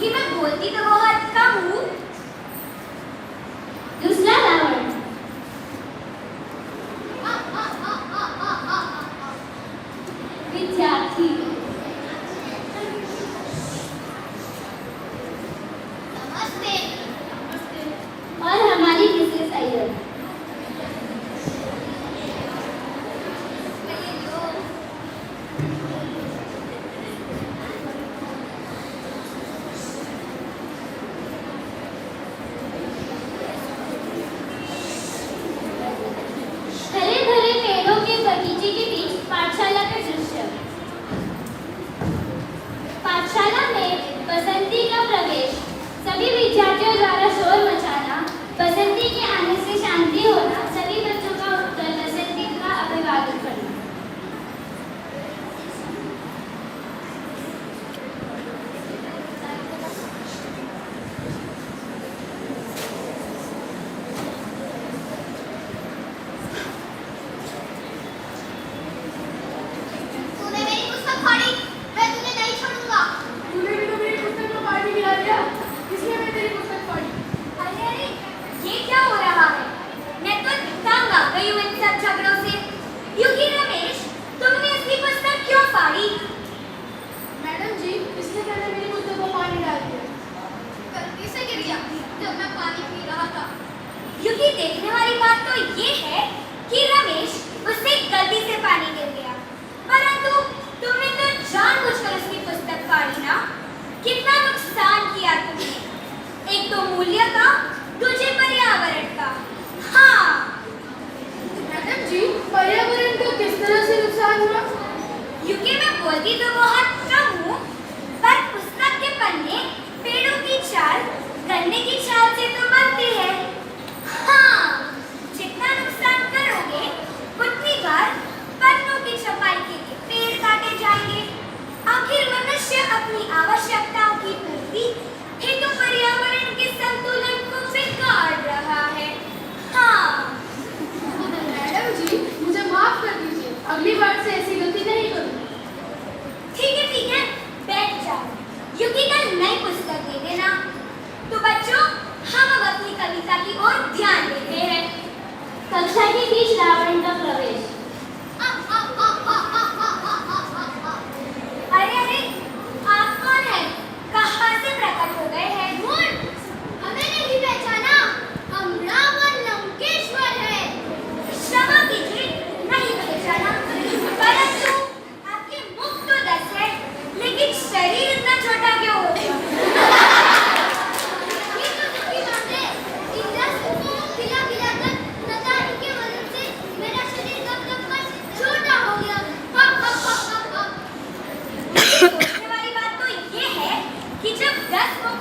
क्योंकि मैं बोलती तो बहुत कम हूँ। दूसरा रावण। विद्यार्थी। नमस्ते। और हमारी मिसेस अय्यर। हरे भरे पेड़ों के बगीचे के बीच पाठशाला का दृश्य। पाठशाला में बसंती का प्रवेश, सभी विद्यार्थियों द्वारा शोर मचाना, बसंती के आने से शांति होना, सभी बच्चों का उत्तर बसंती का अभिवादन करना। तूने मेरी पुस्तक फाड़ी, मैं तुझे नहीं छोड़ूंगा। तूने भी तो मेरी पुस्तक में पानी गिरा दिया, इसलिए मैं तेरी पुस्तक पढ़ी। अरे अरे, ये क्या हो रहा है? मैं तो तंग आ गई हूँ इन सब झगड़ों से। युकी रमेश, तुमने इसकी पुस्तक क्यों फाड़ी? मैडम जी, इसने पहले मेरी पुस्तक को पानी डाल दिया। गलती से गिर गया जब मैं पानी पी रहा था। युकी, देखने वाली बात तो ये है कि रमेश उससे गलती से पानी गिर गया, परंतु तुमने तो जानबूझकर उसकी पुस्तक फाड़ी ना। कितना नुकसान किया तुमने, एक तो मूल्य का, दूसरे पर्यावरण का। हाँ मैडम जी, पर्यावरण को किस तरह से नुकसान हुआ? युकी, मैं बोलती तो बहुत कम हूँ, पर पुस्तक के पन्ने पेड़ों की छाल, गन्ने की छाल से तो बनते हैं। हाँ, जितना नुकसान करोगे उतनी बार पन्नों की छपाई के लिए पेड़ काटे जाएंगे। आखिर मनुष्य अपनी आवश्यकताओं की पूर्ति हेतु पर्यावरण के संतुलन को बिगाड़ रहा है। हाँ मैडम जी, मुझे माफ कर दीजिए, अगली बार से ऐसी गलती नहीं करूँगी। ठीक है, बैठ जाओ। युकी कल नई पुस्तक दे देना। तो बच्चों, हम अब अपनी कविता की ओर ध्यान देते हैं। कक्षा के बीच रावण का प्रवेश। अरे अरे, आप कौन है? कहाँ से प्रकट हो गए हैं? हमें नहीं पहचाना, हम रावण लंकेश्वर हैं। क्षमा कीजिए, नहीं पहचाना, परंतु आपके मुख तो 10 है, लेकिन शरीर इतना छोटा क्यों हो गया? ये तो दुखी बात है। इंद्रजित को खिला-खिलाकर नचाने की वजह से मेरा शरीर कब तक छोटा हो गया। सोचने वाली बात तो ये है कि जब 10 मुख